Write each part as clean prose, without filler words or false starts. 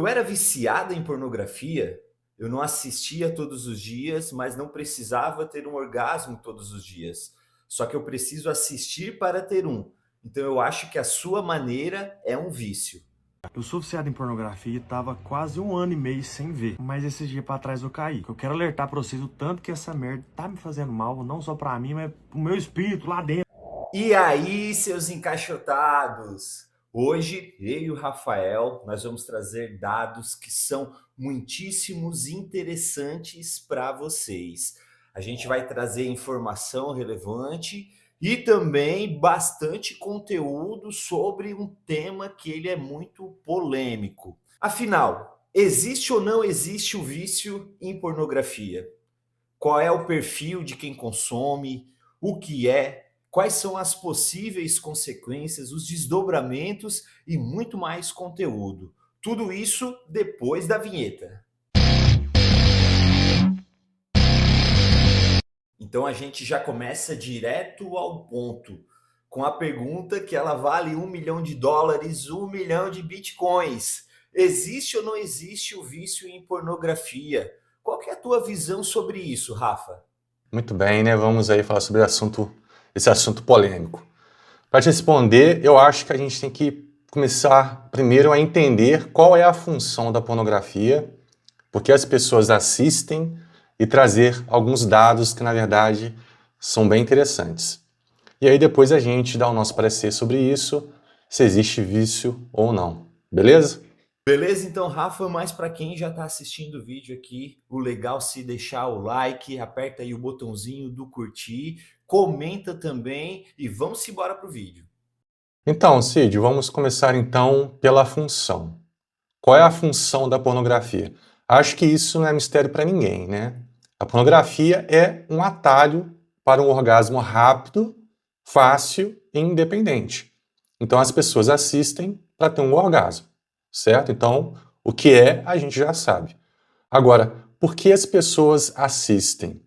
Eu era viciada em pornografia, eu não assistia todos os dias, mas não precisava ter um orgasmo todos os dias. Só que eu preciso assistir para ter um. Então eu acho que a sua maneira é um vício. Eu sou viciado em pornografia e tava quase um ano e meio sem ver. Mas esses dias pra trás eu caí. Eu quero alertar pra vocês o tanto que essa merda tá me fazendo mal, não só pra mim, mas pro meu espírito lá dentro. E aí, seus encaixotados? Hoje, eu e o Rafael, nós vamos trazer dados que são muitíssimos interessantes para vocês. A gente vai trazer informação relevante e também bastante conteúdo sobre um tema que ele é muito polêmico. Afinal, existe ou não existe o vício em pornografia? Qual é o perfil de quem consome? O que é? Quais são as possíveis consequências, os desdobramentos e muito mais conteúdo. Tudo isso depois da vinheta. Então a gente já começa direto ao ponto, com a pergunta que ela vale US$ 1 milhão, 1 milhão de bitcoins. Existe ou não existe o vício em pornografia? Qual que é a tua visão sobre isso, Rafa? Muito bem, né? Vamos aí falar sobre esse assunto polêmico. Para te responder, eu acho que a gente tem que começar primeiro a entender qual é a função da pornografia, porque as pessoas assistem e trazer alguns dados que, na verdade, são bem interessantes. E aí depois a gente dá o nosso parecer sobre isso, se existe vício ou não. Beleza? Beleza, então, Rafa, mas para quem já está assistindo o vídeo aqui, o legal é se deixar o like, aperta aí o botãozinho do curtir, comenta também e vamos embora pro vídeo. Então, Cid, vamos começar então pela função. Qual é a função da pornografia? Acho que isso não é mistério para ninguém, né? A pornografia é um atalho para um orgasmo rápido, fácil e independente. Então as pessoas assistem para ter um orgasmo, certo? Então, o que é, a gente já sabe. Agora, por que as pessoas assistem?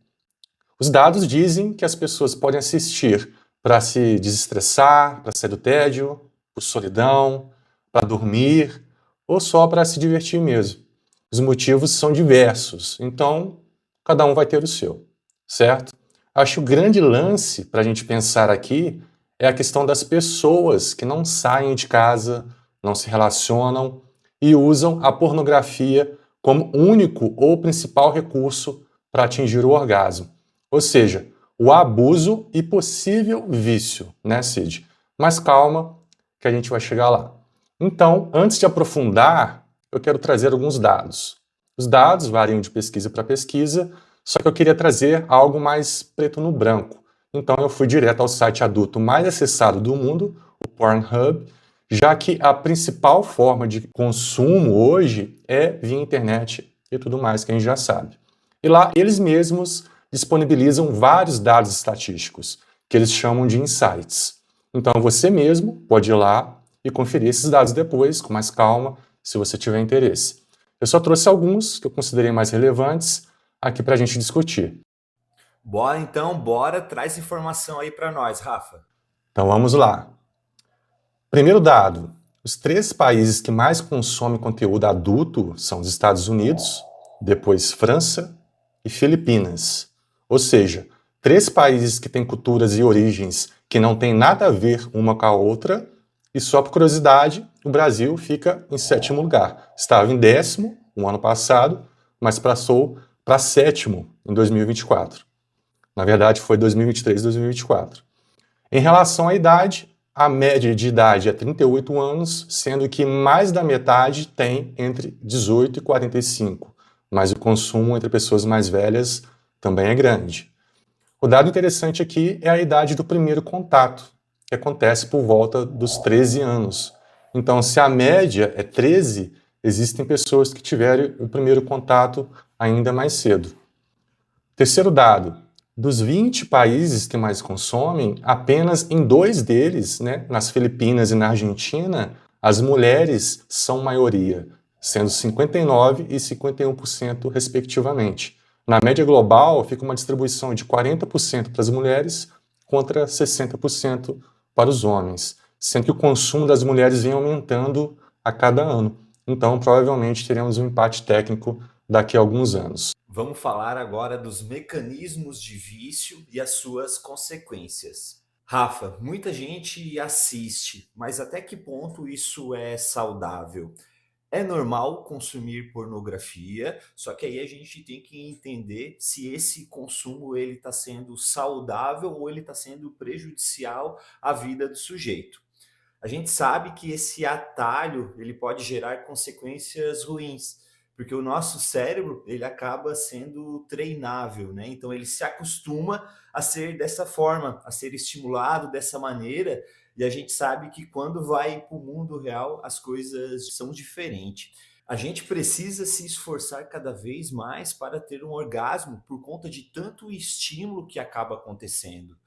Os dados dizem que as pessoas podem assistir para se desestressar, para sair do tédio, por solidão, para dormir ou só para se divertir mesmo. Os motivos são diversos, então cada um vai ter o seu, certo? Acho que o grande lance para a gente pensar aqui é a questão das pessoas que não saem de casa, não se relacionam e usam a pornografia como único ou principal recurso para atingir o orgasmo. Ou seja, o abuso e possível vício, né, Cid? Mas calma, que a gente vai chegar lá. Então, antes de aprofundar, eu quero trazer alguns dados. Os dados variam de pesquisa para pesquisa, só que eu queria trazer algo mais preto no branco. Então, eu fui direto ao site adulto mais acessado do mundo, o Pornhub, já que a principal forma de consumo hoje é via internet e tudo mais que a gente já sabe. E lá eles mesmos disponibilizam vários dados estatísticos, que eles chamam de insights. Então você mesmo pode ir lá e conferir esses dados depois, com mais calma, se você tiver interesse. Eu só trouxe alguns que eu considerei mais relevantes aqui para a gente discutir. Bora então, bora, traz informação aí para nós, Rafa. Então vamos lá. Primeiro dado, os 3 países que mais consomem conteúdo adulto são os Estados Unidos, depois França e Filipinas. Ou seja, 3 países que têm culturas e origens que não têm nada a ver uma com a outra, e só por curiosidade, o Brasil fica em 7º lugar. Estava em 10º no ano passado, mas passou para 7º em 2024. Na verdade, foi 2023 e 2024. Em relação à idade, a média de idade é 38 anos, sendo que mais da metade tem entre 18 e 45, mas o consumo entre pessoas mais velhas também é grande. O dado interessante aqui é a idade do primeiro contato, que acontece por volta dos 13 anos. Então, se a média é 13, existem pessoas que tiveram o primeiro contato ainda mais cedo. Terceiro dado, dos 20 países que mais consomem, apenas em 2 deles, né, nas Filipinas e na Argentina, as mulheres são maioria, sendo 59% e 51% respectivamente. Na média global, fica uma distribuição de 40% para as mulheres contra 60% para os homens, sendo que o consumo das mulheres vem aumentando a cada ano. então provavelmente teremos um empate técnico daqui a alguns anos. Vamos falar agora dos mecanismos de vício e as suas consequências. Rafa, muita gente assiste, mas até que ponto isso é saudável? É normal consumir pornografia, só que aí a gente tem que entender se esse consumo ele está sendo saudável ou ele está sendo prejudicial à vida do sujeito. A gente sabe que esse atalho ele pode gerar consequências ruins, porque o nosso cérebro ele acaba sendo treinável, né? Então ele se acostuma a ser dessa forma, a ser estimulado dessa maneira, e a gente sabe que quando vai para o mundo real as coisas são diferentes. A gente precisa se esforçar cada vez mais para ter um orgasmo por conta de tanto estímulo que acaba acontecendo.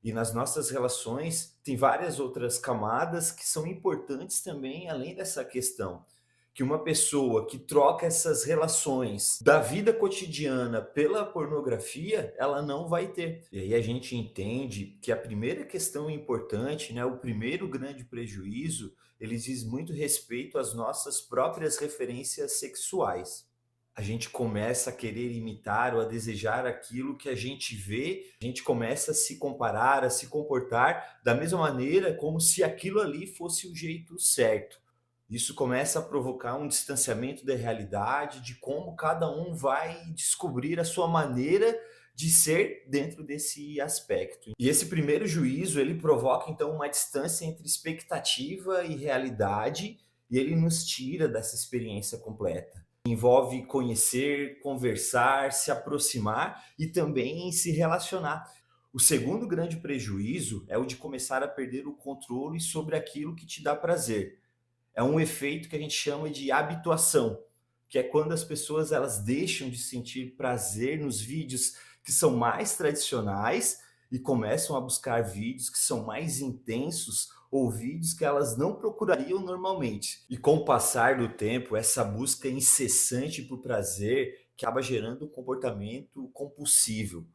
E nas nossas relações tem várias outras camadas que são importantes também, além dessa questão. Que uma pessoa que troca essas relações da vida cotidiana pela pornografia, ela não vai ter. E aí a gente entende que a primeira questão importante, né, o primeiro grande prejuízo, ele diz muito respeito às nossas próprias referências sexuais. A gente começa a querer imitar ou a desejar aquilo que a gente vê, a gente começa a se comparar, a se comportar da mesma maneira como se aquilo ali fosse o jeito certo. Isso começa a provocar um distanciamento da realidade, de como cada um vai descobrir a sua maneira de ser dentro desse aspecto. E esse primeiro juízo, ele provoca então uma distância entre expectativa e realidade, e ele nos tira dessa experiência completa. Envolve conhecer, conversar, se aproximar e também se relacionar. O segundo grande prejuízo é o de começar a perder o controle sobre aquilo que te dá prazer. É um efeito que a gente chama de habituação, que é quando as pessoas elas deixam de sentir prazer nos vídeos que são mais tradicionais e começam a buscar vídeos que são mais intensos ou vídeos que elas não procurariam normalmente. E com o passar do tempo, essa busca incessante por prazer que acaba gerando um comportamento compulsivo.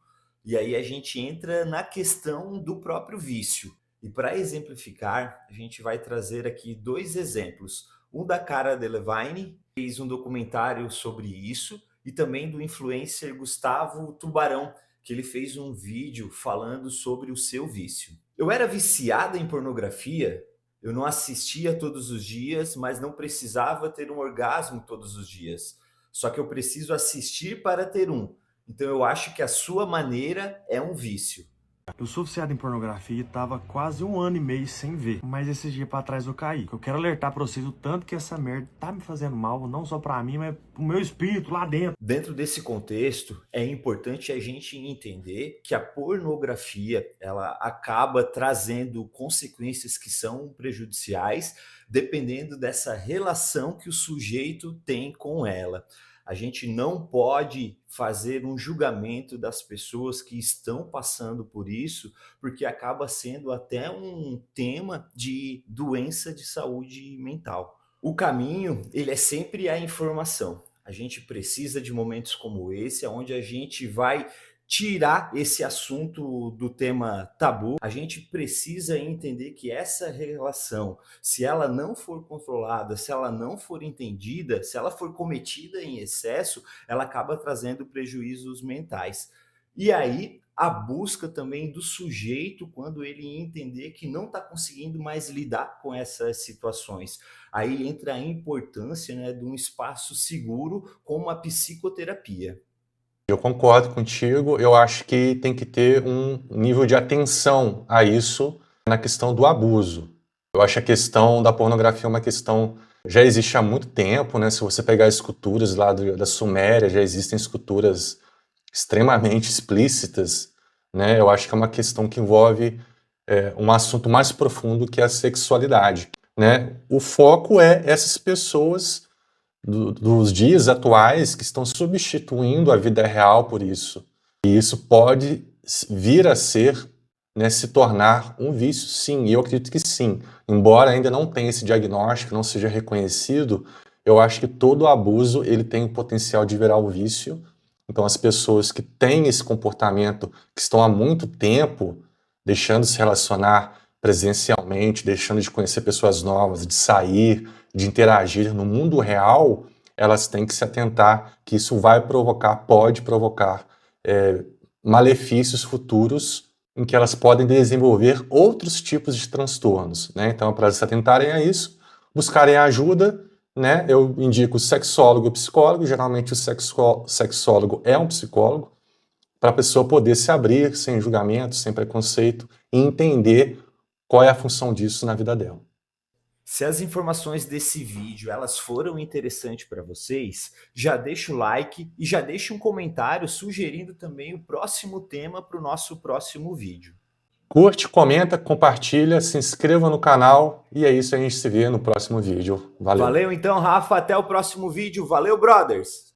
E aí a gente entra na questão do próprio vício. E para exemplificar, a gente vai trazer aqui dois exemplos. Um da Cara Delevingne, que fez um documentário sobre isso, e também do influencer Gustavo Tubarão, que ele fez um vídeo falando sobre o seu vício. Eu era viciada em pornografia, eu não assistia todos os dias, mas não precisava ter um orgasmo todos os dias. Só que eu preciso assistir para ter um. Então eu acho que a sua maneira é um vício. Eu sou viciado em pornografia e tava quase um ano e meio sem ver. Mas esses dias pra trás eu caí. Eu quero alertar pra vocês o tanto que essa merda tá me fazendo mal, não só pra mim, mas pro meu espírito lá dentro. Dentro desse contexto, é importante a gente entender que a pornografia, ela acaba trazendo consequências que são prejudiciais, dependendo dessa relação que o sujeito tem com ela. A gente não pode fazer um julgamento das pessoas que estão passando por isso, porque acaba sendo até um tema de doença de saúde mental. O caminho, ele é sempre a informação. A gente precisa de momentos como esse, onde a gente vai tirar esse assunto do tema tabu. A gente precisa entender que essa relação, se ela não for controlada, se ela não for entendida, se ela for cometida em excesso, ela acaba trazendo prejuízos mentais. E aí, a busca também do sujeito quando ele entender que não está conseguindo mais lidar com essas situações. Aí entra a importância, né, de um espaço seguro como a psicoterapia. Eu concordo contigo, eu acho que tem que ter um nível de atenção a isso na questão do abuso. Eu acho que a questão da pornografia é uma questão já existe há muito tempo, né? Se você pegar esculturas lá da Suméria, já existem esculturas extremamente explícitas, né? Eu acho que é uma questão que envolve um assunto mais profundo que é a sexualidade, né? O foco é essas pessoas dos dias atuais que estão substituindo a vida real por isso. E isso pode vir a ser, né, se tornar um vício, sim, e eu acredito que sim. Embora ainda não tenha esse diagnóstico, não seja reconhecido, eu acho que todo abuso ele tem o potencial de virar um vício. Então as pessoas que têm esse comportamento, que estão há muito tempo deixando de se relacionar presencialmente, deixando de conhecer pessoas novas, de sair, de interagir no mundo real, elas têm que se atentar que isso pode provocar malefícios futuros em que elas podem desenvolver outros tipos de transtornos, né? Então, para elas se atentarem a isso, buscarem ajuda, né? Eu indico o sexólogo e o psicólogo, geralmente o sexólogo é um psicólogo, para a pessoa poder se abrir sem julgamento, sem preconceito e entender qual é a função disso na vida dela. Se as informações desse vídeo elas foram interessantes para vocês, já deixa o like e já deixa um comentário sugerindo também o próximo tema para o nosso próximo vídeo. Curte, comenta, compartilha, se inscreva no canal e é isso, a gente se vê no próximo vídeo. Valeu! Valeu então, Rafa, até o próximo vídeo. Valeu, brothers!